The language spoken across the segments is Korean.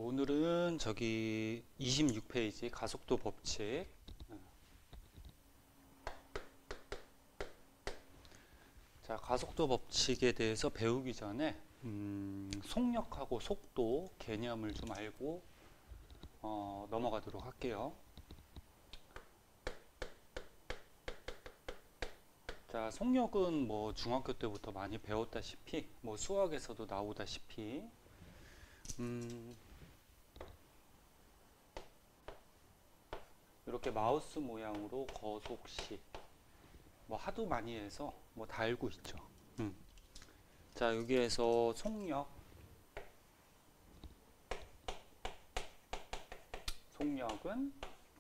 오늘은 저기 26페이지 가속도 법칙. 자, 가속도 법칙에 대해서 배우기 전에 속력하고 속도 개념을 좀 알고 넘어가도록 할게요. 자, 속력은 뭐 중학교 때부터 많이 배웠다시피 뭐 수학에서도 나오다시피 이렇게 마우스 모양으로 거속시 뭐 하도 많이 해서 뭐 다 알고 있죠. 자, 여기에서 속력은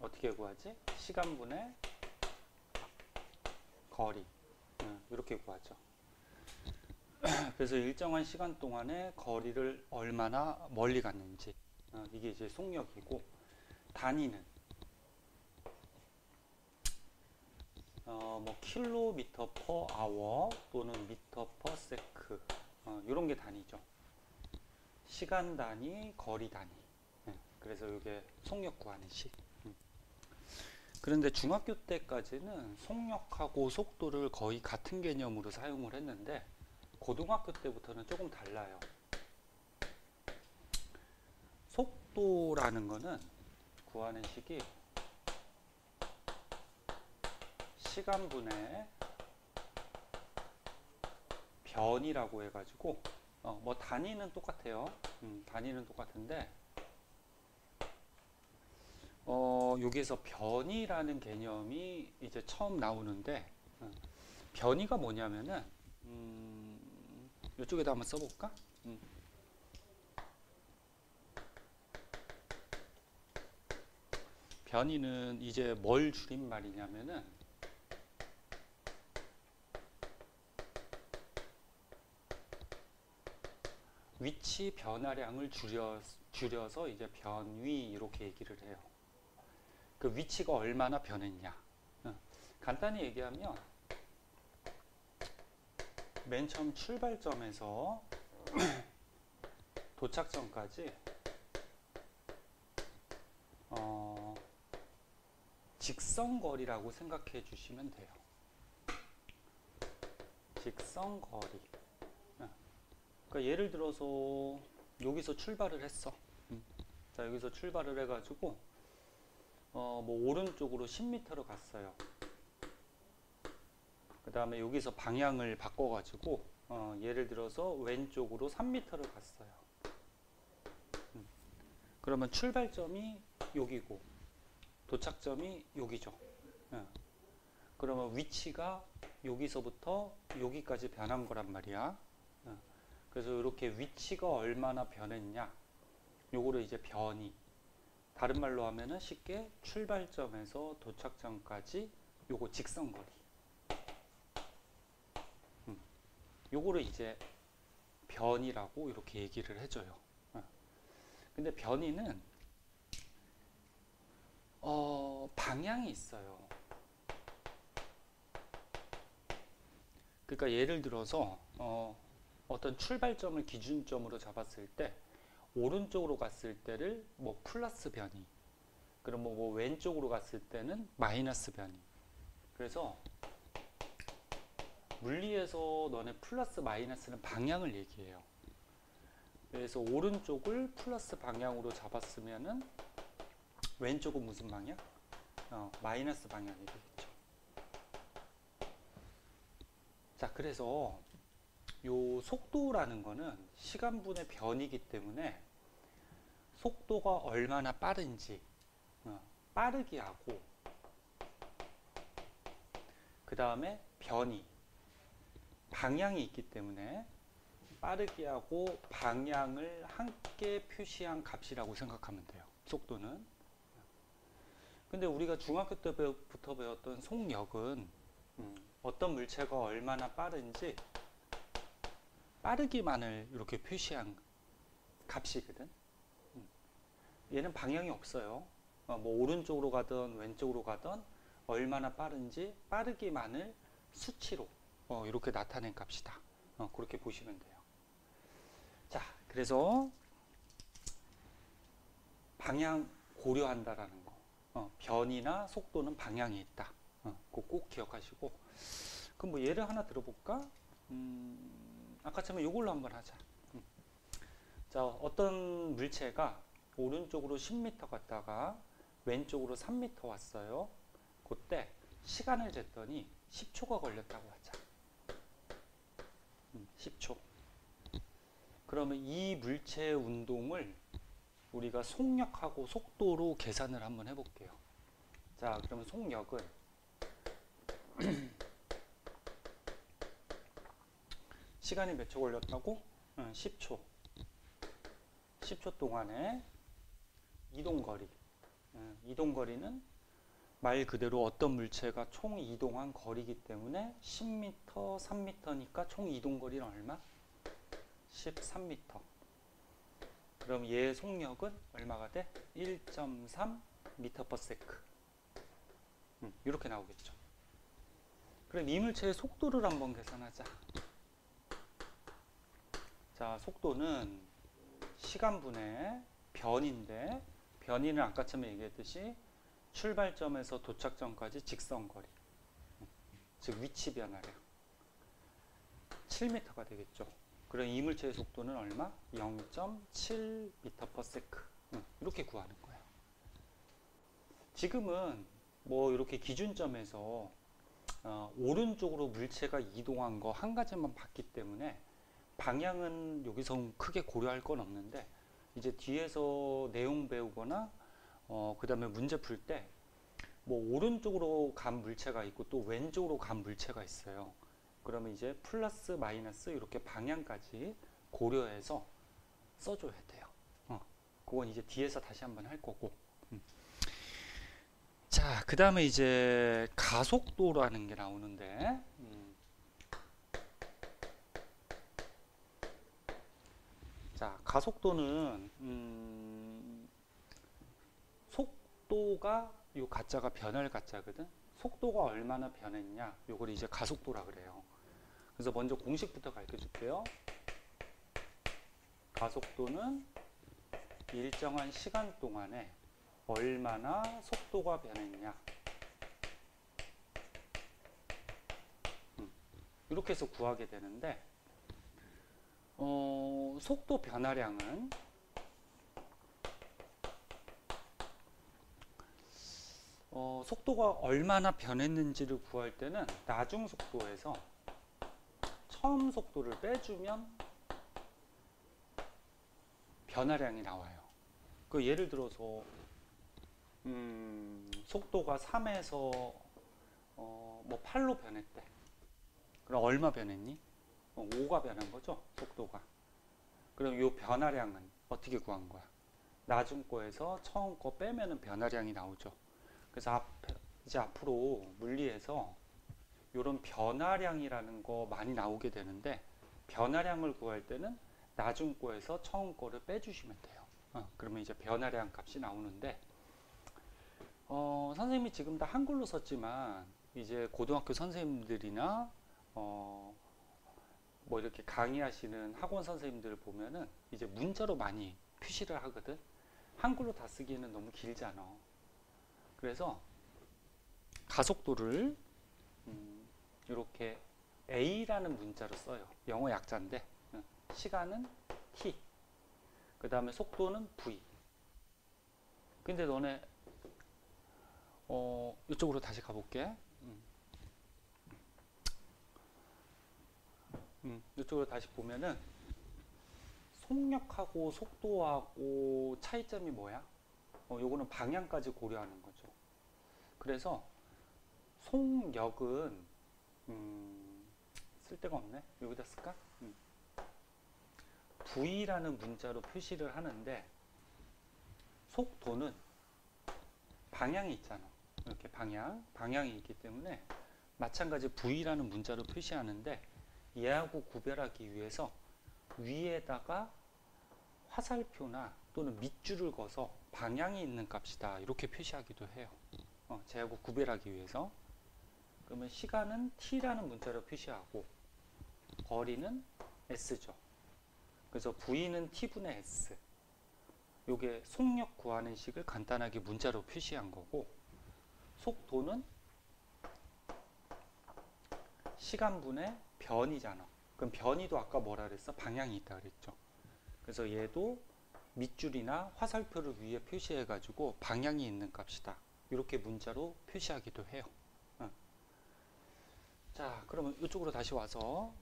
어떻게 구하지? 시간분의 거리, 이렇게 구하죠. 그래서 일정한 시간 동안에 거리를 얼마나 멀리 갔는지, 이게 이제 속력이고, 단위는 뭐 킬로미터 퍼 아워 또는 미터 퍼 세크, 이런 게 단위죠. 시간 단위, 거리 단위. 그래서 이게 속력 구하는 식. 그런데 중학교 때까지는 속력하고 속도를 거의 같은 개념으로 사용을 했는데, 고등학교 때부터는 조금 달라요. 속도라는 거는 구하는 식이 시간분의 변이라고 해가지고 뭐 단위는 똑같아요. 단위는 똑같은데 여기에서 변이라는 개념이 이제 처음 나오는데, 변이가 뭐냐면은 이쪽에다 한번 써볼까? 변이는 이제 뭘 줄임말이냐면은 위치 변화량을 줄여서 이제 변위 이렇게 얘기를 해요. 그 위치가 얼마나 변했냐. 간단히 얘기하면 맨 처음 출발점에서 도착점까지 직선거리라고 생각해 주시면 돼요. 직선거리. 그러니까 예를 들어서 여기서 출발을 했어. 자, 여기서 출발을 해가지고 뭐 오른쪽으로 10m를 갔어요. 그 다음에 여기서 방향을 바꿔가지고 예를 들어서 왼쪽으로 3m를 갔어요. 그러면 출발점이 여기고 도착점이 여기죠. 그러면 위치가 여기서부터 여기까지 변한 거란 말이야. 그래서 이렇게 위치가 얼마나 변했냐, 요거를 이제 변이, 다른 말로 하면은 쉽게 출발점에서 도착점까지 요거 직선거리, 요거를 이제 변이라고 이렇게 얘기를 해줘요. 근데 변이는 방향이 있어요. 그러니까 예를 들어서 어떤 출발점을 기준점으로 잡았을 때 오른쪽으로 갔을 때를 뭐 플러스 변이, 그럼 뭐 왼쪽으로 갔을 때는 마이너스 변이. 그래서 물리에서 너네 플러스 마이너스는 방향을 얘기해요. 그래서 오른쪽을 플러스 방향으로 잡았으면은 왼쪽은 무슨 방향? 마이너스 방향이 되겠죠. 자, 그래서 요 속도라는 거는 시간분의 변이기 때문에 속도가 얼마나 빠른지 빠르게 하고, 그 다음에 변이, 방향이 있기 때문에 빠르게 하고 방향을 함께 표시한 값이라고 생각하면 돼요, 속도는. 근데 우리가 중학교 때부터 배웠던 속력은 어떤 물체가 얼마나 빠른지 빠르기만을 이렇게 표시한 값이거든. 얘는 방향이 없어요. 뭐 오른쪽으로 가든 왼쪽으로 가든 얼마나 빠른지 빠르기만을 수치로 이렇게 나타낸 값이다. 그렇게 보시면 돼요. 자, 그래서 방향 고려한다라는 거. 변이나 속도는 방향에 있다. 그거 꼭 기억하시고. 그럼 뭐 예를 하나 들어볼까? 아까처럼 이걸로 한번 하자. 자, 어떤 물체가 오른쪽으로 10m 갔다가 왼쪽으로 3m 왔어요. 그때 시간을 쟀더니 10초가 걸렸다고 하자. 10초. 그러면 이 물체의 운동을 우리가 속력하고 속도로 계산을 한번 해볼게요. 자, 그러면 속력은 시간이 몇 초 걸렸다고? 10초. 10초 동안에 이동거리. 이동거리는 말 그대로 어떤 물체가 총 이동한 거리이기 때문에 10m, 3m니까 총 이동거리는 얼마? 13m. 그럼 얘의 속력은 얼마가 돼? 1.3 m/s. 이렇게 나오겠죠. 그럼 이 물체의 속도를 한번 계산하자. 자, 속도는 시간분의 변인데, 변이는 아까처럼 얘기했듯이 출발점에서 도착점까지 직선거리, 즉 위치 변화량 7m가 되겠죠. 그럼 이 물체의 속도는 얼마? 0.7 m/s. 이렇게 구하는 거예요. 지금은 뭐 이렇게 기준점에서 오른쪽으로 물체가 이동한 거 한 가지만 봤기 때문에 방향은 여기서 크게 고려할 건 없는데, 이제 뒤에서 내용 배우거나 그 다음에 문제 풀 때 뭐 오른쪽으로 간 물체가 있고 또 왼쪽으로 간 물체가 있어요. 그러면 이제 플러스 마이너스 이렇게 방향까지 고려해서 써줘야 돼요. 그건 이제 뒤에서 다시 한번 할 거고. 자, 그 다음에 이제 가속도라는 게 나오는데, 자, 가속도는 속도가 요 가짜가 변할 가짜거든. 속도가 얼마나 변했냐, 요걸 이제 가속도라 그래요. 그래서 먼저 공식부터 가르쳐 줄게요. 가속도는 일정한 시간 동안에 얼마나 속도가 변했냐, 이렇게 해서 구하게 되는데, 속도 변화량은 속도가 얼마나 변했는지를 구할 때는 나중 속도에서 처음 속도를 빼주면 변화량이 나와요. 그 예를 들어서 속도가 3에서 뭐 8로 변했대. 그럼 얼마 변했니? 5가 변한 거죠, 속도가. 그럼 이 변화량은 어떻게 구한 거야? 나중 거에서 처음 거 빼면은 변화량이 나오죠. 그래서 이제 앞으로 물리에서 이런 변화량이라는 거 많이 나오게 되는데, 변화량을 구할 때는 나중 거에서 처음 거를 빼주시면 돼요. 그러면 이제 변화량 값이 나오는데, 선생님이 지금 다 한글로 썼지만 이제 고등학교 선생님들이나 뭐 이렇게 강의하시는 학원 선생님들 보면은 이제 문자로 많이 표시를 하거든. 한글로 다 쓰기에는 너무 길잖아. 그래서 가속도를 이렇게 A라는 문자로 써요. 영어 약자인데, 시간은 T, 그 다음에 속도는 V. 근데 너네 이쪽으로 다시 가볼게. 이쪽으로 다시 보면은 속력하고 속도하고 차이점이 뭐야? 요거는 방향까지 고려하는 거죠. 그래서 속력은 쓸데가 없네. 여기다 쓸까? V라는 문자로 표시를 하는데, 속도는 방향이 있잖아. 이렇게 방향이 있기 때문에 마찬가지 V라는 문자로 표시하는데, 얘하고 구별하기 위해서 위에다가 화살표나 또는 밑줄을 그어서 방향이 있는 값이다 이렇게 표시하기도 해요. 쟤하고 구별하기 위해서. 그러면 시간은 T라는 문자로 표시하고 거리는 S죠. 그래서 V는 T분의 S. 요게 속력 구하는 식을 간단하게 문자로 표시한 거고, 속도는 시간분의 변이잖아. 그럼 변이도 아까 뭐라 그랬어? 방향이 있다 그랬죠. 그래서 얘도 밑줄이나 화살표를 위에 표시해 가지고 방향이 있는 값이다, 이렇게 문자로 표시하기도 해요. 자, 그러면 이쪽으로 다시 와서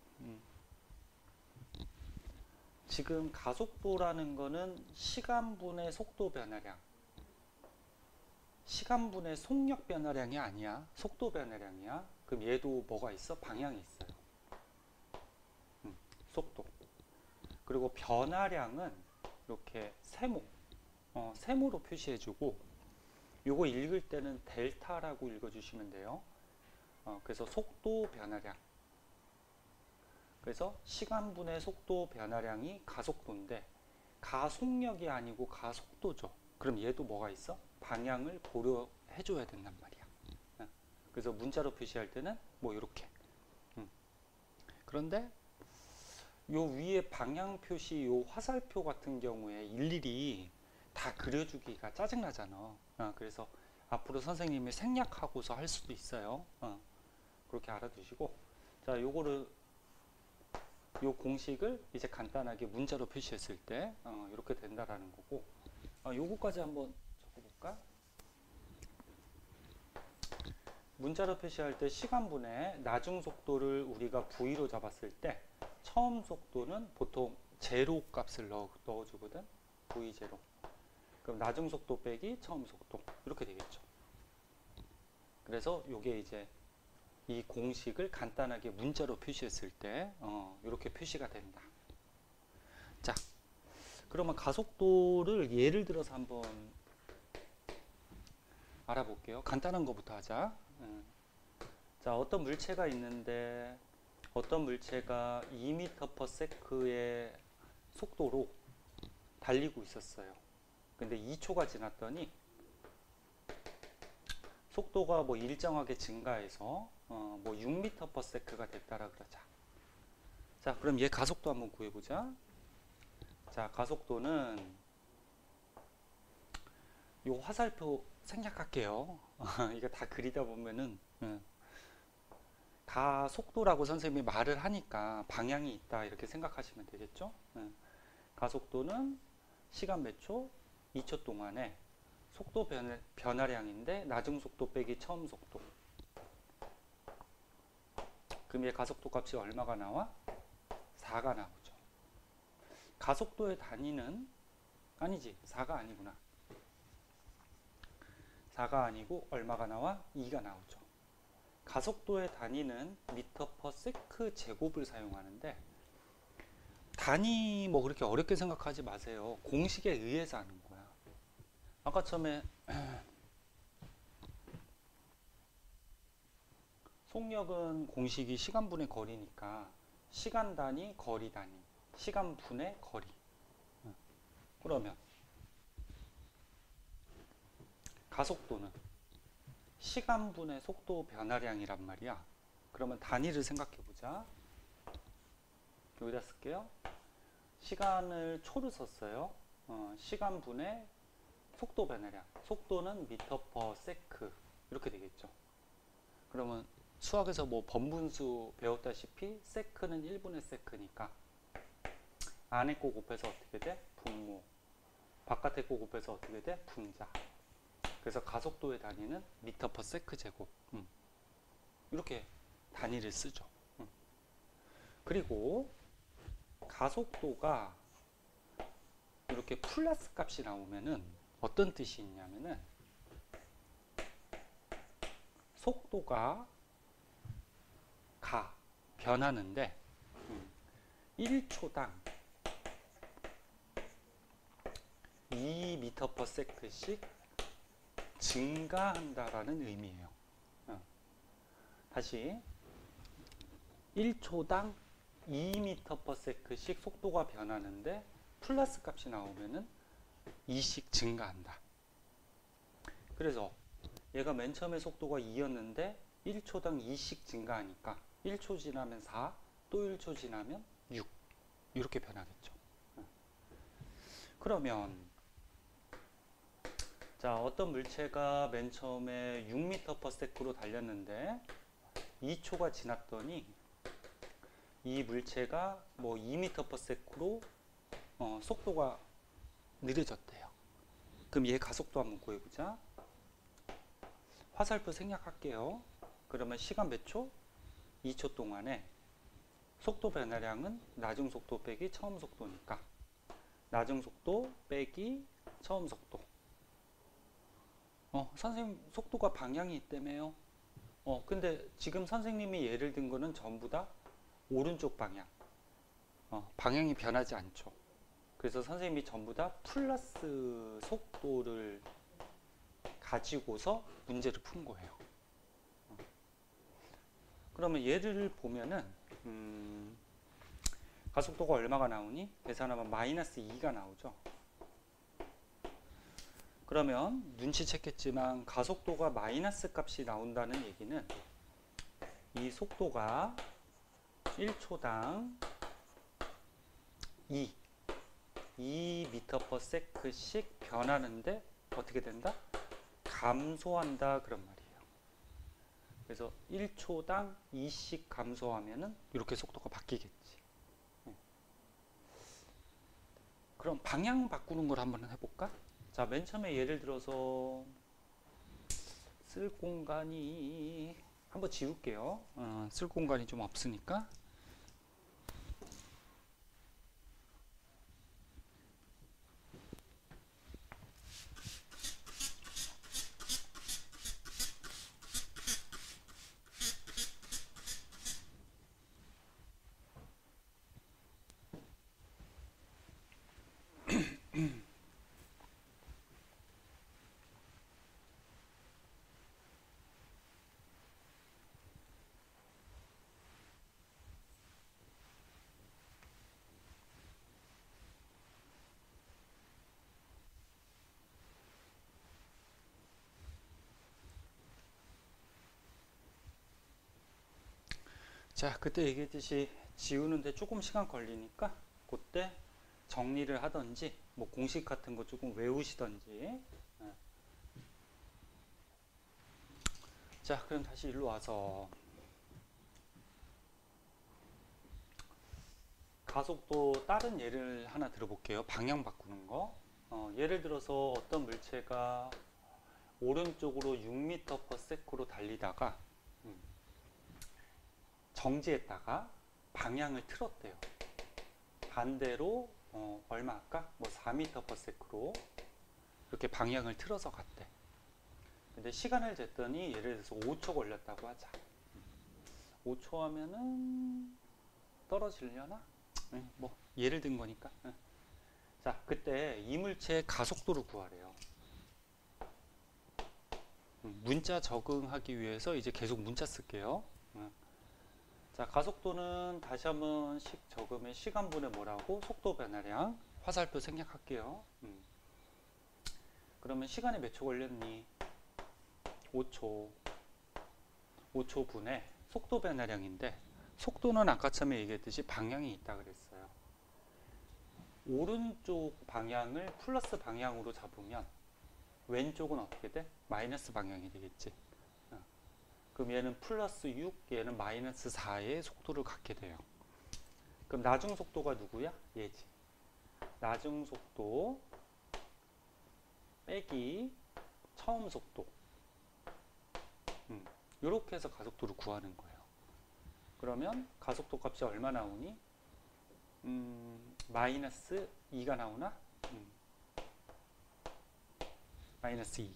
지금 가속도라는 거는 시간분의 속도 변화량, 시간분의 속력 변화량이 아니야. 속도 변화량이야. 그럼 얘도 뭐가 있어? 방향이 있어요. 속도. 그리고 변화량은 이렇게 세모로 표시해주고, 요거 읽을 때는 델타라고 읽어주시면 돼요. 그래서 속도 변화량. 그래서 시간분의 속도 변화량이 가속도인데, 가속력이 아니고 가속도죠. 그럼 얘도 뭐가 있어? 방향을 고려해줘야 된단 말이야. 그래서 문자로 표시할 때는 뭐 이렇게. 그런데 요 위에 방향 표시, 요 화살표 같은 경우에 일일이 다 그려주기가 짜증나잖아. 그래서 앞으로 선생님이 생략하고서 할 수도 있어요. 그렇게 알아두시고, 자, 요거를, 요 공식을 이제 간단하게 문자로 표시했을 때 이렇게 된다라는 거고, 요거까지 한번 적어볼까? 문자로 표시할 때 시간분의 나중 속도를 우리가 V로 잡았을 때 처음 속도는 보통 제로 값을 넣어주거든. V0. 그럼 나중 속도 빼기 처음 속도, 이렇게 되겠죠. 그래서 요게 이제 이 공식을 간단하게 문자로 표시했을 때 이렇게 표시가 된다. 자, 그러면 가속도를 예를 들어서 한번 알아볼게요. 간단한 것부터 하자. 자, 어떤 물체가 있는데, 어떤 물체가 2m/s의 속도로 달리고 있었어요. 근데 2초가 지났더니 속도가 뭐 일정하게 증가해서 뭐 6m/s가 됐다라 그러자. 자, 그럼 얘 가속도 한번 구해보자. 자, 가속도는 요 화살표 생략할게요. 이거 다 그리다 보면은 가속도라고 선생님이 말을 하니까 방향이 있다, 이렇게 생각하시면 되겠죠. 가속도는 시간 몇 초? 2초 동안에 속도 변화량인데 나중 속도 빼기 처음 속도. 그럼 얘 가속도 값이 얼마가 나와? 4가 나오죠. 가속도의 단위는 아니지, 4가 아니구나. 4가 아니고 얼마가 나와? 2가 나오죠. 가속도의 단위는 미터/세크 제곱을 사용하는데, 단위 뭐 그렇게 어렵게 생각하지 마세요. 공식에 의해서 하는 거야. 아까 처음에 속력은 공식이 시간분의 거리니까 시간 단위, 거리 단위, 시간분의 거리. 그러면 가속도는 시간분의 속도 변화량이란 말이야. 그러면 단위를 생각해 보자. 여기다 쓸게요. 시간을 초를 썼어요. 시간분의 속도 변화량. 속도는 미터/세크, 이렇게 되겠죠. 그러면 수학에서 뭐 번분수 배웠다시피 세크는 1분의 세크니까 안에 거 곱해서 어떻게 돼? 분모. 바깥에 거 곱해서 어떻게 돼? 분자. 그래서 가속도의 단위는 미터/세크 제곱. 이렇게 단위를 쓰죠. 그리고 가속도가 이렇게 플러스 값이 나오면은 어떤 뜻이 있냐면은, 속도가 변하는데 1초당 2m/s씩 증가한다라는 의미예요. 다시 1초당 2m/s씩 속도가 변하는데 플러스 값이 나오면은 2씩 증가한다. 그래서 얘가 맨 처음에 속도가 2였는데 1초당 2씩 증가하니까 1초 지나면 4, 또 1초 지나면 6, 이렇게 변하겠죠. 그러면 자, 어떤 물체가 맨 처음에 6m/s로 달렸는데 2초가 지났더니 이 물체가 뭐 2m/s로 속도가 느려졌대요. 그럼 얘 가속도 한번 구해보자. 화살표 생략할게요. 그러면 시간 몇 초? 2초 동안에 속도 변화량은 낮은 속도 빼기 처음 속도니까 낮은 속도 빼기 처음 속도. 선생님 속도가 방향이 있다며요. 근데 지금 선생님이 예를 든 거는 전부 다 오른쪽 방향. 방향이 변하지 않죠. 그래서 선생님이 전부 다 플러스 속도를 가지고서 문제를 푼 거예요. 그러면 예를 보면은 가속도가 얼마가 나오니? 계산하면 마이너스 2가 나오죠. 그러면 눈치챘겠지만 가속도가 마이너스 값이 나온다는 얘기는 이 속도가 1초당 2m/s씩 변하는데 어떻게 된다? 감소한다 그런 말이에요. 그래서 1초당 2씩 감소하면은 이렇게 속도가 바뀌겠지. 그럼 방향 바꾸는 걸 한번 해볼까? 자, 맨 처음에 예를 들어서 쓸 공간이 한번 지울게요. 쓸 공간이 좀 없으니까. 자, 그때 얘기했듯이 지우는데 조금 시간 걸리니까 그때 정리를 하던지 뭐 공식 같은 거 조금 외우시던지. 자, 그럼 다시 일로 와서 가속도 다른 예를 하나 들어볼게요. 방향 바꾸는 거. 예를 들어서 어떤 물체가 오른쪽으로 6m/s로 달리다가 정지했다가 방향을 틀었대요. 반대로 얼마 아까 뭐 4m/s로 이렇게 방향을 틀어서 갔대. 근데 시간을 쟀더니 예를 들어서 5초 걸렸다고 하자. 5초 하면은 떨어지려나? 뭐 예를 든 거니까. 자, 그때 이 물체의 가속도를 구하래요. 문자 적응하기 위해서 이제 계속 문자 쓸게요. 자, 가속도는 다시 한번씩 적으면 시간분의 뭐라고? 속도 변화량. 화살표 생략할게요. 그러면 시간이 몇 초 걸렸니? 5초. 5초 분의 속도 변화량인데 속도는 아까 처음에 얘기했듯이 방향이 있다 그랬어요. 오른쪽 방향을 플러스 방향으로 잡으면 왼쪽은 어떻게 돼? 마이너스 방향이 되겠지. 그럼 얘는 플러스 6, 얘는 마이너스 4의 속도를 갖게 돼요. 그럼 나중 속도가 누구야? 얘지. 나중 속도 빼기 처음 속도. 이렇게 해서 가속도를 구하는 거예요. 그러면 가속도 값이 얼마 나오니? 마이너스 2가 나오나? 마이너스 2.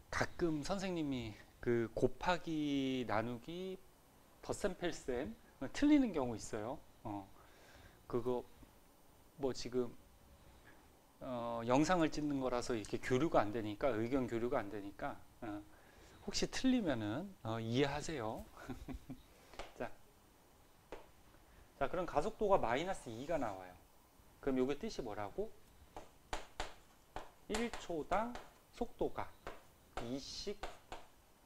가끔 선생님이 그 곱하기 나누기 덧셈 뺄셈 틀리는 경우 있어요. 그거 뭐 지금 영상을 찍는 거라서 이렇게 교류가 안 되니까 의견 교류가 안 되니까 혹시 틀리면은 이해하세요. 자, 그럼 가속도가 마이너스 2가 나와요. 그럼 요게 뜻이 뭐라고? 1초당 속도가 2씩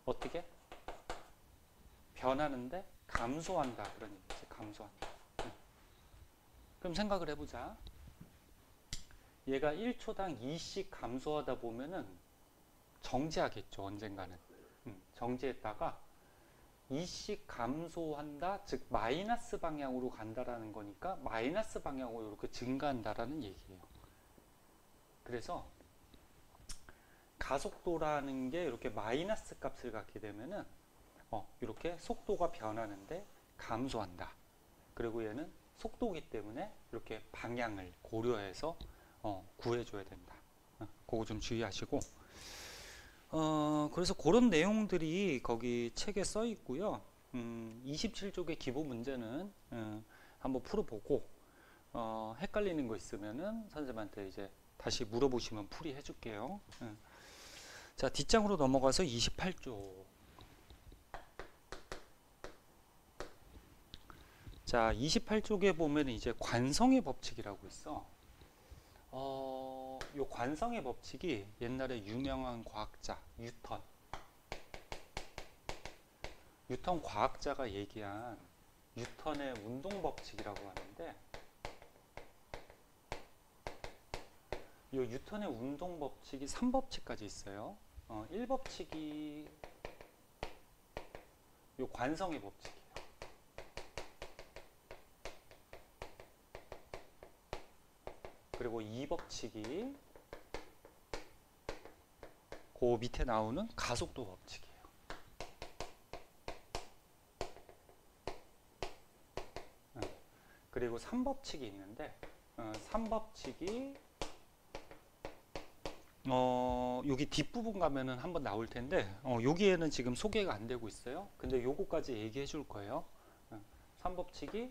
어떻게? 변하는데 감소한다. 그런 얘기지. 감소한다. 그럼 생각을 해보자. 얘가 1초당 2씩 감소하다 보면은 정지하겠죠. 언젠가는. 정지했다가 2씩 감소한다, 즉 마이너스 방향으로 간다라는 거니까 마이너스 방향으로 이렇게 증가한다라는 얘기예요. 그래서 가속도라는 게 이렇게 마이너스 값을 갖게 되면은 이렇게 속도가 변하는데 감소한다. 그리고 얘는 속도기 때문에 이렇게 방향을 고려해서 구해줘야 된다. 그거 좀 주의하시고. 그래서 그런 내용들이 거기 책에 써 있고요. 27쪽의 기본 문제는 한번 풀어보고 헷갈리는 거 있으면은 선생님한테 이제 다시 물어보시면 풀이해 줄게요. 자, 뒷장으로 넘어가서 28쪽. 자, 28쪽에 보면 이제 관성의 법칙이라고 있어. 요 관성의 법칙이 옛날에 유명한 과학자 뉴턴 과학자가 얘기한 뉴턴의 운동 법칙이라고 하는데, 요 뉴턴의 운동 법칙이 3법칙까지 있어요. 1법칙이 요 관성의 법칙이에요. 그리고 2법칙이 그 밑에 나오는 가속도 법칙이에요. 그리고 3법칙이 있는데 3법칙이 여기 뒷부분 가면은 한번 나올 텐데 여기에는 지금 소개가 안 되고 있어요. 근데 요거까지 얘기해 줄 거예요. 3법칙이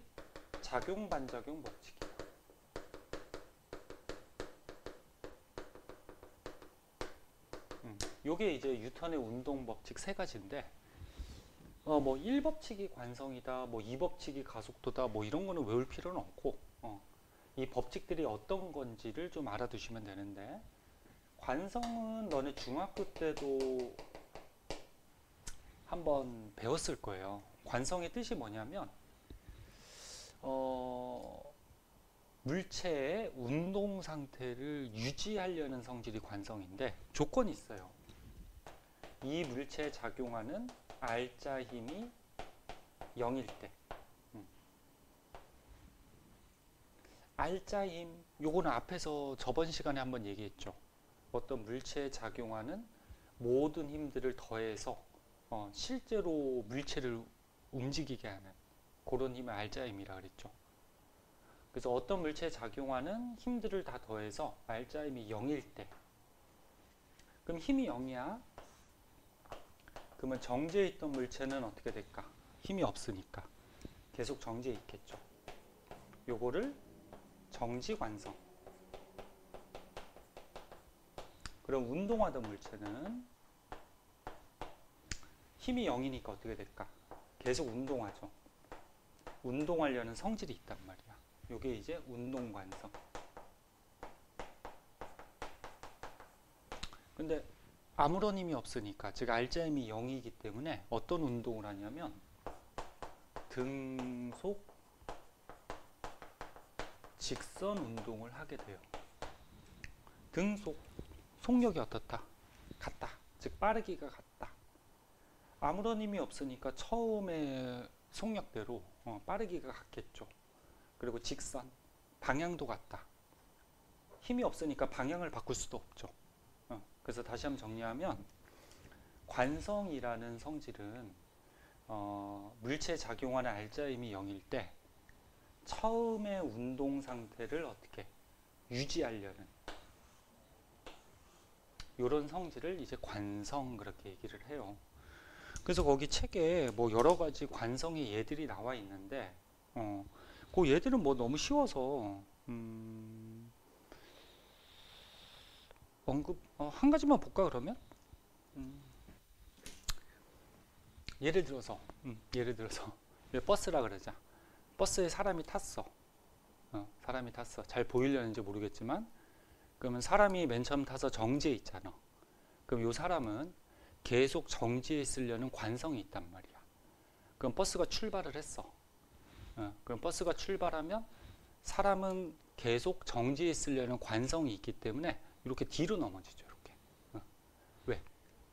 작용 반작용 법칙이에요. 요게 이제 뉴턴의 운동 법칙 세 가지인데 뭐 1법칙이 관성이다, 뭐 2법칙이 가속도다, 뭐 이런 거는 외울 필요는 없고 이 법칙들이 어떤 건지를 좀 알아두시면 되는데, 관성은 너네 중학교 때도 한번 배웠을 거예요. 관성의 뜻이 뭐냐면 물체의 운동 상태를 유지하려는 성질이 관성인데 조건이 있어요. 이 물체에 작용하는 R자 힘이 0일 때. R자 힘, 요거는 앞에서 저번 시간에 한번 얘기했죠. 어떤 물체에 작용하는 모든 힘들을 더해서 실제로 물체를 움직이게 하는 그런 힘을 R자 힘이라 그랬죠. 그래서 어떤 물체에 작용하는 힘들을 다 더해서 R자 힘이 0일 때, 그럼 힘이 0이야. 그러면 정지해 있던 물체는 어떻게 될까? 힘이 없으니까 계속 정지해 있겠죠. 요거를 정지관성. 그럼 운동하던 물체는 힘이 0이니까 어떻게 될까? 계속 운동하죠. 운동하려는 성질이 있단 말이야. 요게 이제 운동관성. 근데 아무런 힘이 없으니까, 즉 R자 힘이 0이기 때문에 어떤 운동을 하냐면 등속 직선 운동을 하게 돼요. 등속, 속력이 어떻다? 같다. 즉 빠르기가 같다. 아무런 힘이 없으니까 처음에 속력대로 빠르기가 같겠죠. 그리고 직선, 방향도 같다. 힘이 없으니까 방향을 바꿀 수도 없죠. 그래서 다시 한번 정리하면 관성이라는 성질은 물체에 작용하는 R자 힘이 0일 때 처음의 운동 상태를 어떻게 유지하려는 이런 성질을 이제 관성, 그렇게 얘기를 해요. 그래서 거기 책에 뭐 여러 가지 관성의 예들이 나와 있는데 그 예들은 뭐 너무 쉬워서 언급 한 가지만 볼까 그러면? 예를 들어서 버스라 그러자. 버스에 사람이 탔어. 사람이 탔어. 잘 보이려는지 모르겠지만, 그러면 사람이 맨 처음 타서 정지해 있잖아. 그럼 요 사람은 계속 정지해 있으려는 관성이 있단 말이야. 그럼 버스가 출발을 했어. 그럼 버스가 출발하면 사람은 계속 정지에 있으려는 관성이 있기 때문에 이렇게 뒤로 넘어지죠. 이렇게. 왜?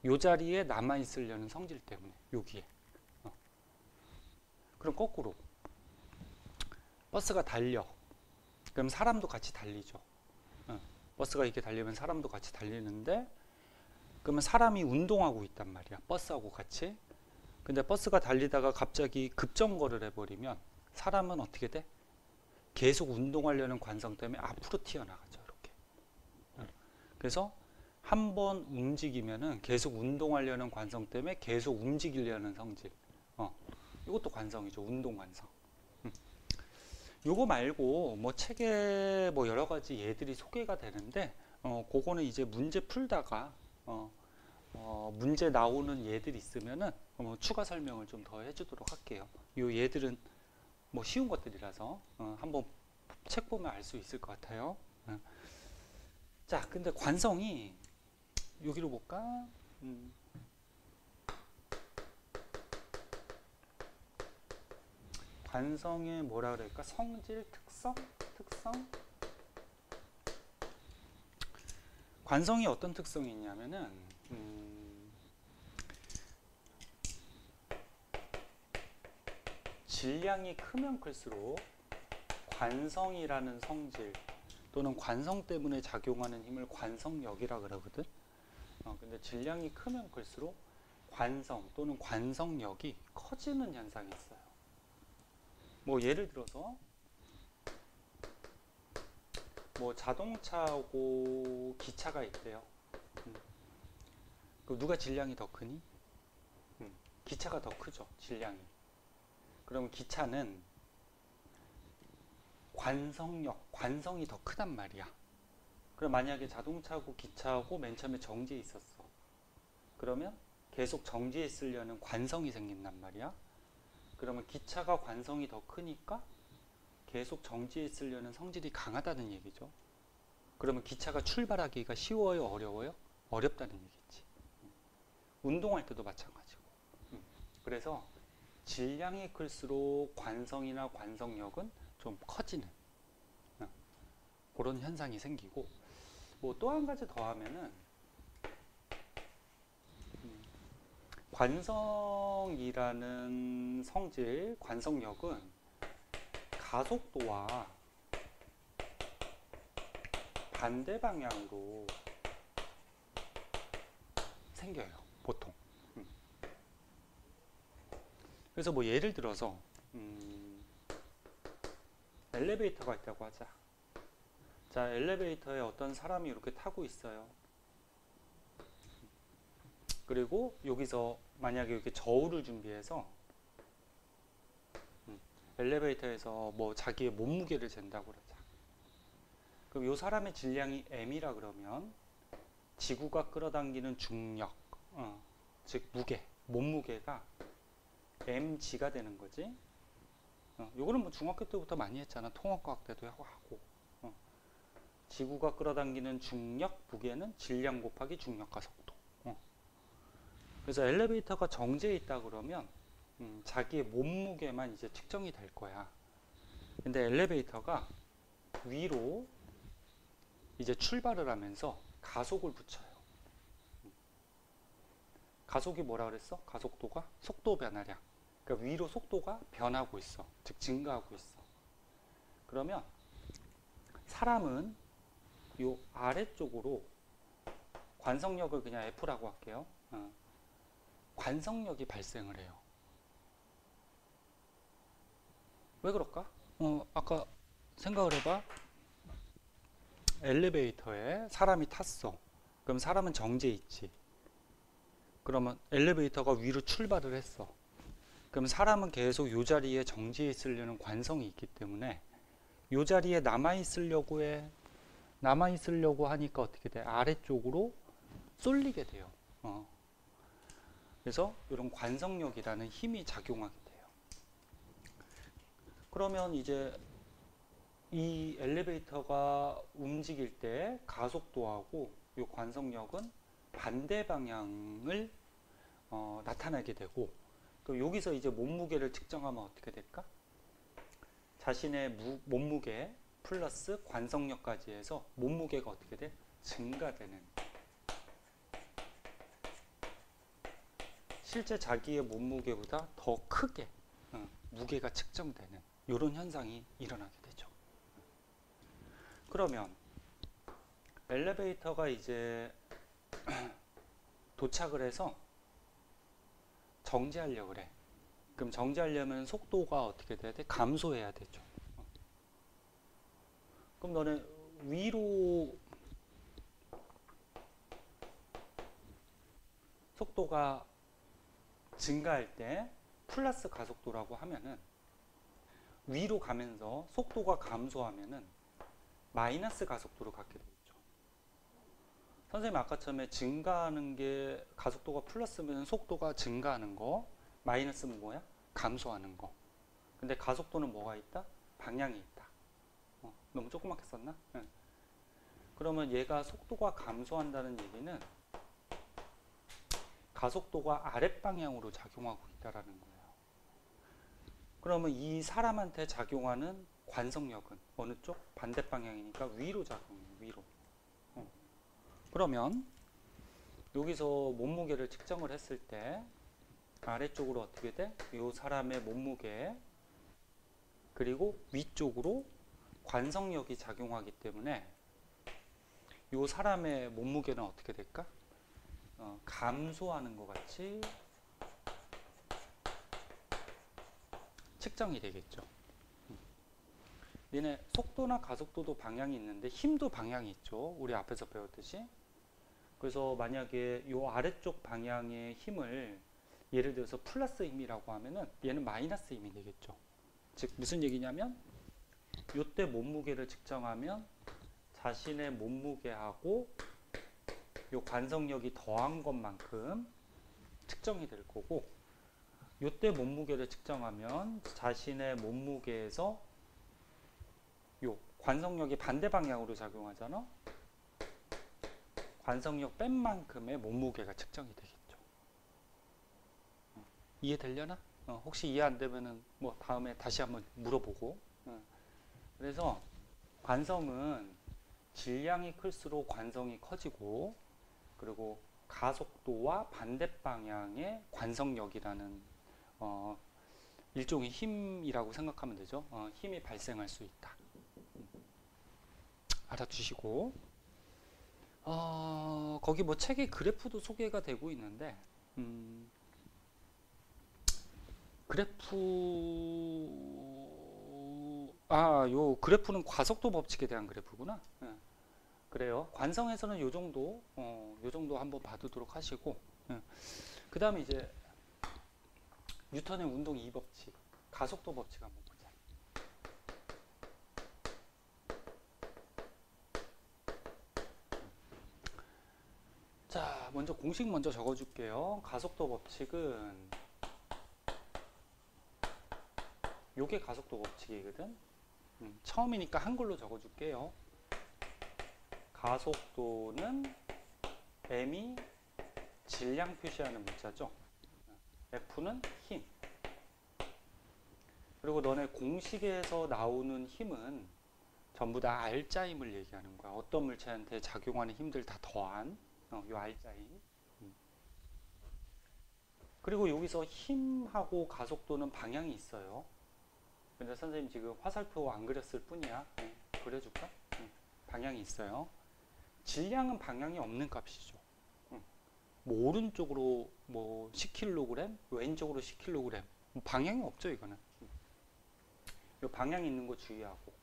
요 자리에 남아 있으려는 성질 때문에 여기에. 그럼 거꾸로 버스가 달려. 그럼 사람도 같이 달리죠. 버스가 이렇게 달리면 사람도 같이 달리는데, 그러면 사람이 운동하고 있단 말이야. 버스하고 같이. 근데 버스가 달리다가 갑자기 급정거를 해버리면 사람은 어떻게 돼? 계속 운동하려는 관성 때문에 앞으로 튀어나가죠. 이렇게. 그래서 한번 움직이면은 계속 운동하려는 관성 때문에 계속 움직이려는 성질. 이것도 관성이죠. 운동 관성. 요거 말고 뭐 책에 뭐 여러 가지 예들이 소개가 되는데, 그거는 이제 문제 풀다가 문제 나오는 예들이 있으면은 추가 설명을 좀 더 해주도록 할게요. 요 예들은 뭐 쉬운 것들이라서 한번 책 보면 알 수 있을 것 같아요. 자, 근데 관성이 여기로 볼까? 관성의 뭐라 그럴까? 성질, 특성? 관성이 어떤 특성이 있냐면은 질량이 크면 클수록 관성이라는 성질 또는 관성 때문에 작용하는 힘을 관성력이라 그러거든. 근데 질량이 크면 클수록 관성 또는 관성력이 커지는 현상이 있어요. 뭐 예를 들어서 뭐 자동차하고 기차가 있대요. 그럼 누가 질량이 더 크니? 기차가 더 크죠, 질량이. 그럼 기차는 관성이 더 크단 말이야. 그럼 만약에 자동차하고 기차하고 맨 처음에 정지에 있었어. 그러면 계속 정지에 있으려는 관성이 생긴단 말이야. 그러면 기차가 관성이 더 크니까 계속 정지에 있으려는 성질이 강하다는 얘기죠. 그러면 기차가 출발하기가 쉬워요, 어려워요? 어렵다는 얘기지. 운동할 때도 마찬가지고. 그래서 질량이 클수록 관성이나 관성력은 좀 커지는 그런 현상이 생기고, 뭐 또 한 가지 더 하면은 관성이라는 성질, 관성력은 가속도와 반대 방향으로 생겨요, 보통. 그래서 뭐 예를 들어서 엘리베이터가 있다고 하자. 자, 엘리베이터에 어떤 사람이 이렇게 타고 있어요. 그리고 여기서 만약에 이렇게 저울을 준비해서 엘리베이터에서 뭐 자기의 몸무게를 잰다고 그러자. 그럼 이 사람의 질량이 m이라 그러면 지구가 끌어당기는 중력, 즉 무게, 몸무게가 mg가 되는 거지. 요거는 뭐 중학교 때부터 많이 했잖아. 통합과학 때도 하고. 지구가 끌어당기는 중력, 무게는 질량 곱하기 중력과 속도. 그래서 엘리베이터가 정지해 있다 그러면 자기의 몸무게만 이제 측정이 될 거야. 근데 엘리베이터가 위로 이제 출발을 하면서 가속을 붙여요. 가속이 뭐라 그랬어? 가속도가 속도 변화량. 그러니까 위로 속도가 변하고 있어. 즉 증가하고 있어. 그러면 사람은 요 아래쪽으로 관성력을 그냥 F라고 할게요. 관성력이 발생을 해요. 왜 그럴까? 아까 생각을 해봐. 엘리베이터에 사람이 탔어. 그럼 사람은 정지해 있지. 그러면 엘리베이터가 위로 출발을 했어. 그럼 사람은 계속 이 자리에 정지해 있으려는 관성이 있기 때문에 이 자리에 남아있으려고 해. 남아있으려고 하니까 어떻게 돼? 아래쪽으로 쏠리게 돼요. 그래서 이런 관성력이라는 힘이 작용하게 돼요. 그러면 이제 이 엘리베이터가 움직일 때 가속도하고 이 관성력은 반대 방향을 나타나게 되고, 또 여기서 이제 몸무게를 측정하면 어떻게 될까? 자신의 몸무게, 플러스 관성력까지 해서 몸무게가 어떻게 돼? 증가되는. 실제 자기의 몸무게보다 더 크게 무게가 측정되는 이런 현상이 일어나게 되죠. 그러면 엘리베이터가 이제 도착을 해서 정지하려고 그래. 그럼 정지하려면 속도가 어떻게 돼야 돼? 감소해야 되죠. 그럼 너는 위로 속도가 증가할 때 플러스 가속도라고 하면은 위로 가면서 속도가 감소하면은 마이너스 가속도로 갖게 되겠죠. 선생님 아까 처음에 증가하는 게 가속도가 플러스면 속도가 증가하는 거, 마이너스는 뭐야? 감소하는 거. 근데 가속도는 뭐가 있다? 방향이 있다. 너무 조그맣게 썼나? 응. 그러면 얘가 속도가 감소한다는 얘기는 가속도가 아랫방향으로 작용하고 있다라는 거예요. 그러면 이 사람한테 작용하는 관성력은 어느 쪽? 반대방향이니까 위로 작용해요. 위로. 그러면 여기서 몸무게를 측정을 했을 때 아래쪽으로 어떻게 돼? 이 사람의 몸무게 그리고 위쪽으로 관성력이 작용하기 때문에 이 사람의 몸무게는 어떻게 될까? 감소하는 것 같이 측정이 되겠죠. 얘네 속도나 가속도도 방향이 있는데 힘도 방향이 있죠. 우리 앞에서 배웠듯이. 그래서 만약에 이 아래쪽 방향의 힘을 예를 들어서 플러스 힘이라고 하면은 얘는 마이너스 힘이 되겠죠. 즉 무슨 얘기냐면 이때 몸무게를 측정하면 자신의 몸무게하고 요 관성력이 더한 것만큼 측정이 될 거고, 요때 몸무게를 측정하면 자신의 몸무게에서 요 관성력이 반대 방향으로 작용하잖아. 관성력 뺀 만큼의 몸무게가 측정이 되겠죠. 이해되려나? 혹시 이해 안 되면은 뭐 다음에 다시 한번 물어보고. 그래서 관성은 질량이 클수록 관성이 커지고, 그리고 가속도와 반대 방향의 관성력이라는 일종의 힘이라고 생각하면 되죠. 힘이 발생할 수 있다. 알아두시고, 거기 뭐 책에 그래프도 소개가 되고 있는데, 요 그래프는 과속도 법칙에 대한 그래프구나. 그래요. 관성에서는 요 정도 한번 봐두도록 하시고, 그 다음에 이제 뉴턴의 운동 2법칙, 가속도 법칙 한번 보자. 자, 먼저 공식 먼저 적어줄게요. 가속도 법칙은 요게 가속도 법칙이거든. 처음이니까 한글로 적어줄게요. 가속도는 m이 질량 표시하는 문자죠. F는 힘. 그리고 너네 공식에서 나오는 힘은 전부 다 R자임을 얘기하는 거야. 어떤 물체한테 작용하는 힘들 다 더한 요 R자임. 그리고 여기서 힘하고 가속도는 방향이 있어요. 근데 선생님 지금 화살표 안 그렸을 뿐이야. 그려줄까? 방향이 있어요. 질량은 방향이 없는 값이죠. 뭐 오른쪽으로 뭐 10kg, 왼쪽으로 10kg. 방향이 없죠, 이거는. 요 방향이 있는 거 주의하고.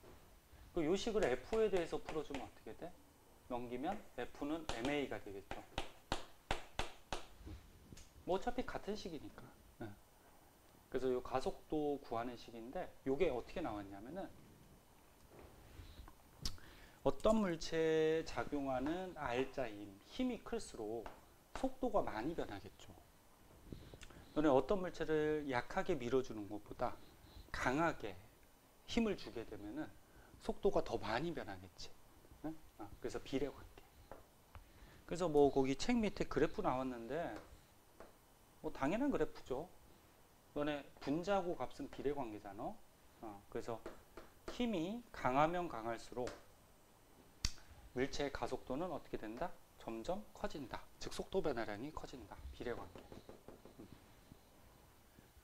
그 요식을 F에 대해서 풀어주면 어떻게 돼? 넘기면 F는 MA가 되겠죠. 뭐 어차피 같은 식이니까. 그래서 요 가속도 구하는 식인데, 요게 어떻게 나왔냐면은 어떤 물체에 작용하는 R자임, 힘이 클수록 속도가 많이 변하겠죠. 너네 어떤 물체를 약하게 밀어주는 것보다 강하게 힘을 주게 되면은 속도가 더 많이 변하겠지. 그래서 비례관계. 그래서 뭐 거기 책 밑에 그래프 나왔는데 뭐 당연한 그래프죠. 너네 분자고 값은 비례관계잖아. 그래서 힘이 강하면 강할수록 물체의 가속도는 어떻게 된다? 점점 커진다. 즉 속도 변화량이 커진다. 비례관계.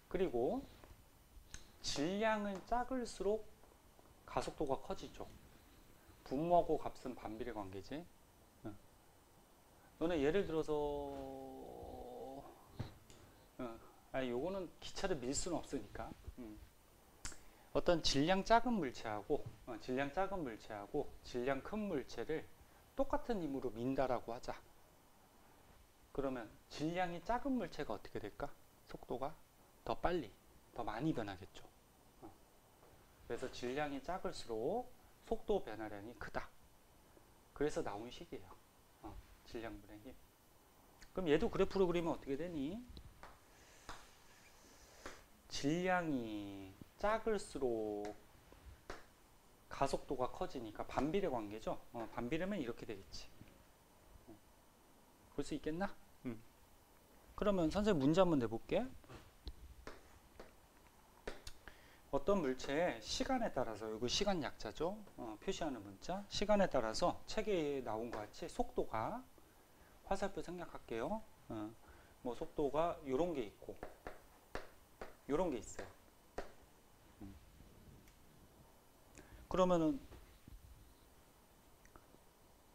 그리고 질량은 작을수록 가속도가 커지죠. 분모하고 값은 반비례 관계지. 너네 예를 들어서 요거는 기차를 밀 수는 없으니까 어떤 질량 작은 물체하고 질량 큰 물체를 똑같은 힘으로 민다라고 하자. 그러면 질량이 작은 물체가 어떻게 될까? 속도가 더 빨리, 더 많이 변하겠죠. 그래서 질량이 작을수록 속도 변화량이 크다. 그래서 나온 식이에요. 질량분의 힘. 그럼 얘도 그래프로 그리면 어떻게 되니? 질량이 작을수록 가속도가 커지니까 반비례 관계죠. 반비례면 이렇게 되겠지. 볼 수 있겠나? 그러면 선생님 문제 한번 내볼게. 어떤 물체의 시간에 따라서, 여기 시간 약자죠. 표시하는 문자. 시간에 따라서 책에 나온 것 같이 속도가, 화살표 생략할게요. 뭐 속도가 요런 게 있고 요런 게 있어요. 그러면은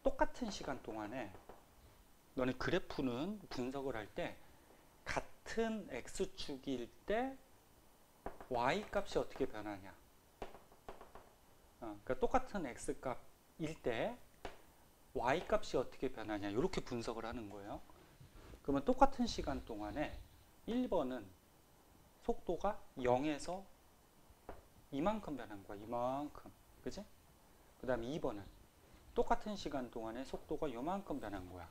똑같은 시간 동안에 너네 그래프는 분석을 할 때 같은 x축일 때 y 값이 어떻게 변하냐. 그러니까 똑같은 x 값일 때 y 값이 어떻게 변하냐. 이렇게 분석을 하는 거예요. 그러면 똑같은 시간 동안에 1번은 속도가 0에서 이만큼 변한 거야. 이만큼. 그지? 그 다음에 2번은 똑같은 시간 동안에 속도가 요만큼 변한 거야.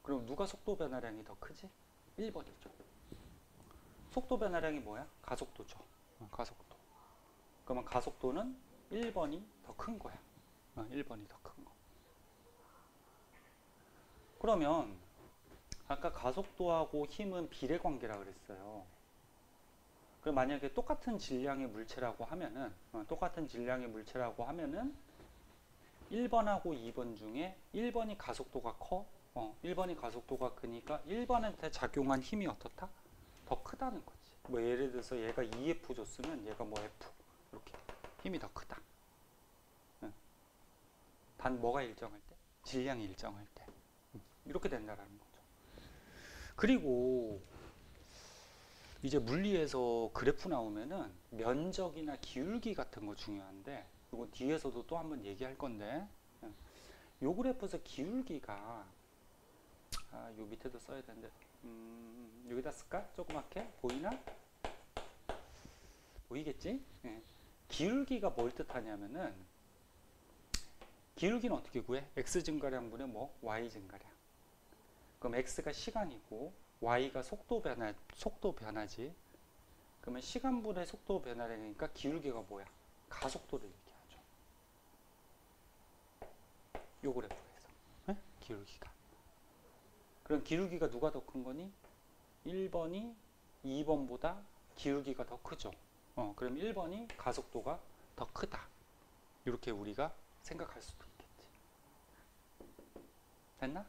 그럼 누가 속도 변화량이 더 크지? 1번이죠. 속도 변화량이 뭐야? 가속도죠. 가속도. 그러면 가속도는 1번이 더 큰 거야. 1번이 더 큰 거. 그러면 아까 가속도하고 힘은 비례관계라 그랬어요. 그럼 만약에 똑같은 질량의 물체라고 하면은 1번하고 2번 중에 1번이 가속도가 커. 1번이 가속도가 크니까 1번한테 작용한 힘이 어떻다? 더 크다는 거지. 뭐 예를 들어서 얘가 EF 줬으면 얘가 뭐 F 이렇게 힘이 더 크다. 단 뭐가 일정할 때? 질량이 일정할 때. 이렇게 된다라는 거죠. 그리고 이제 물리에서 그래프 나오면은 면적이나 기울기 같은 거 중요한데, 이거 뒤에서도 또 한번 얘기할 건데, 요 그래프에서 기울기가 요 밑에도 써야 되는데 여기다 쓸까? 조그맣게 보이나? 보이겠지? 기울기가 뭘 뜻하냐면은, 기울기는 어떻게 구해? x 증가량분의 뭐 y 증가량. 그럼 x가 시간이고 y가 속도 변화지. 그러면 시간분의 속도 변화량이니까 기울기가 뭐야? 가속도를 얘기하죠. 요 그래프에서 기울기가. 그럼 기울기가 누가 더 큰 거니? 1번이 2번보다 기울기가 더 크죠. 그럼 1번이 가속도가 더 크다. 이렇게 우리가 생각할 수도 있겠지. 됐나?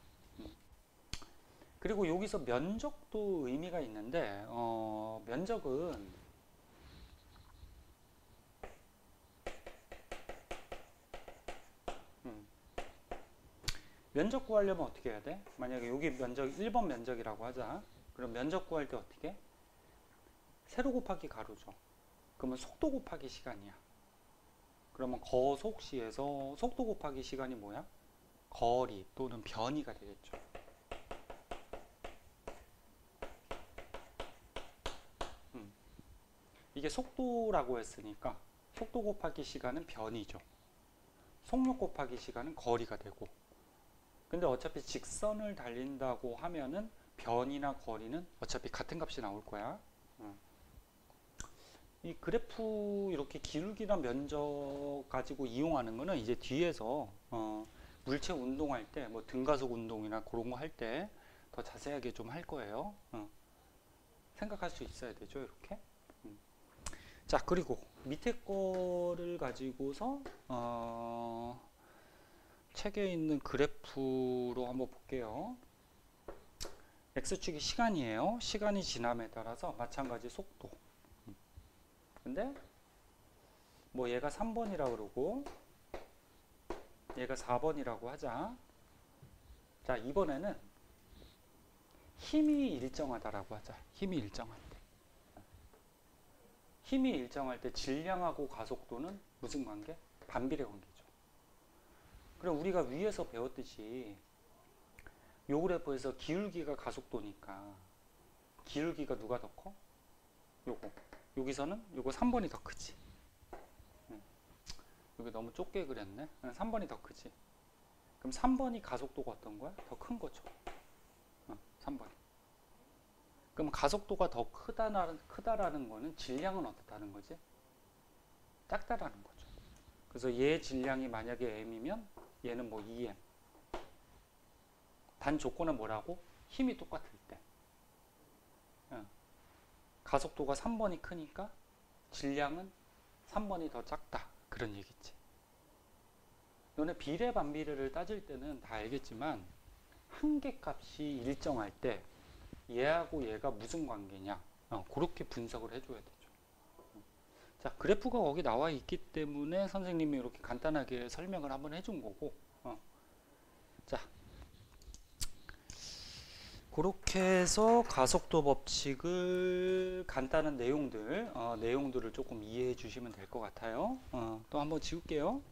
그리고 여기서 면적도 의미가 있는데, 면적은 면적 구하려면 어떻게 해야 돼? 만약에 여기 면적 1번 면적이라고 하자. 그럼 면적 구할 때 어떻게? 세로 곱하기 가로죠. 그러면 속도 곱하기 시간이야. 그러면 거속시에서 속도 곱하기 시간이 뭐야? 거리 또는 변이가 되겠죠. 이게 속도라고 했으니까 속도 곱하기 시간은 변이죠. 속력 곱하기 시간은 거리가 되고. 근데 어차피 직선을 달린다고 하면은 변이나 거리는 어차피 같은 값이 나올 거야. 이 그래프 이렇게 기울기나 면적 가지고 이용하는 거는 이제 뒤에서 물체 운동할 때, 뭐 등가속 운동이나 그런 거 할 때 더 자세하게 좀 할 거예요. 생각할 수 있어야 되죠, 이렇게. 자, 그리고 밑에 거를 가지고서 책에 있는 그래프로 한번 볼게요. x축이 시간이에요. 시간이 지남에 따라서 마찬가지 속도. 근데 뭐 얘가 3번이라고 그러고 얘가 4번이라고 하자. 자, 이번에는 힘이 일정하다라고 하자. 힘이 일정할 때. 힘이 일정할 때 질량하고 가속도는 무슨 관계? 반비례 관계죠. 그럼 우리가 위에서 배웠듯이 요 그래프에서 기울기가 가속도니까 기울기가 누가 더 커? 요거. 여기서는 요거 3번이 더 크지. 여기 너무 좁게 그렸네. 3번이 더 크지. 그럼 3번이 가속도가 어떤 거야? 더 큰 거죠. 3번이. 그럼 가속도가 더 크다라는 거는 질량은 어떻다는 거지? 작다라는 거죠. 그래서 얘 질량이 만약에 m이면 얘는 뭐 2m. 단 조건은 뭐라고? 힘이 똑같을 때. 가속도가 3번이 크니까 질량은 3번이 더 작다. 그런 얘기지. 너네 비례 반비례를 따질 때는 다 알겠지만 한계값이 일정할 때 얘하고 얘가 무슨 관계냐, 그렇게 분석을 해줘야 되죠. 자, 그래프가 거기 나와 있기 때문에 선생님이 이렇게 간단하게 설명을 한번 해준 거고, 자, 그렇게 해서 가속도 법칙을 간단한 내용들을 조금 이해해 주시면 될 것 같아요. 또 한번 지울게요.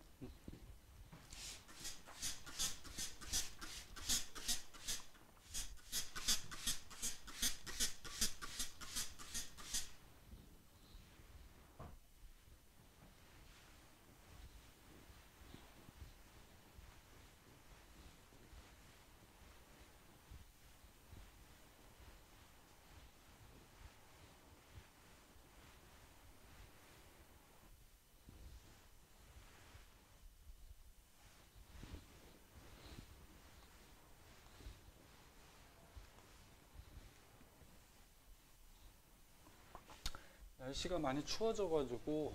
날씨가 많이 추워져가지고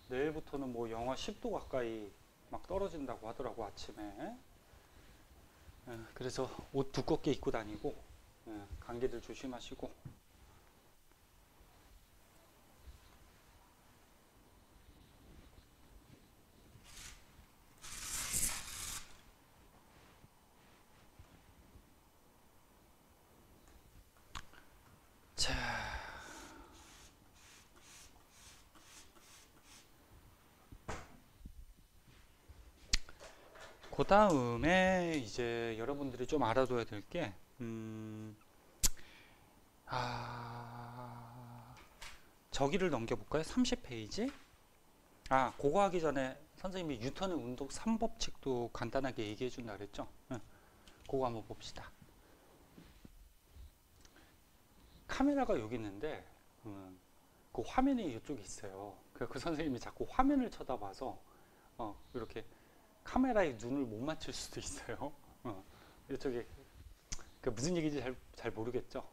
내일부터는 뭐 영하 10도 가까이 막 떨어진다고 하더라고 아침에. 그래서 옷 두껍게 입고 다니고 감기들 조심하시고. 자, 그 다음에 이제 여러분들이 좀 알아둬야 될 게, 저기를 넘겨볼까요? 30페이지? 그거 하기 전에 선생님이 뉴턴의 운동 3법칙도 간단하게 얘기해 준다 그랬죠? 그거 한번 봅시다. 카메라가 여기 있는데, 그 화면이 이쪽에 있어요. 그 선생님이 자꾸 화면을 쳐다봐서, 이렇게 카메라에 눈을 못 맞출 수도 있어요. 이쪽에, 그 무슨 얘기인지 잘 모르겠죠?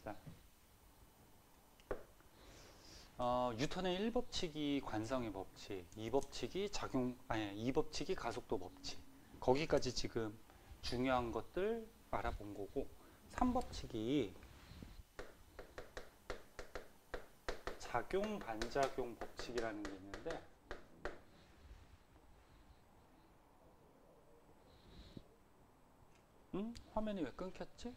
자, 뉴턴의 1법칙이 관성의 법칙, 2법칙이 2법칙이 가속도 법칙. 거기까지 지금 중요한 것들 알아본 거고, 3법칙이 작용 반작용 법칙이라는 게 있는데, 화면이 왜 끊겼지?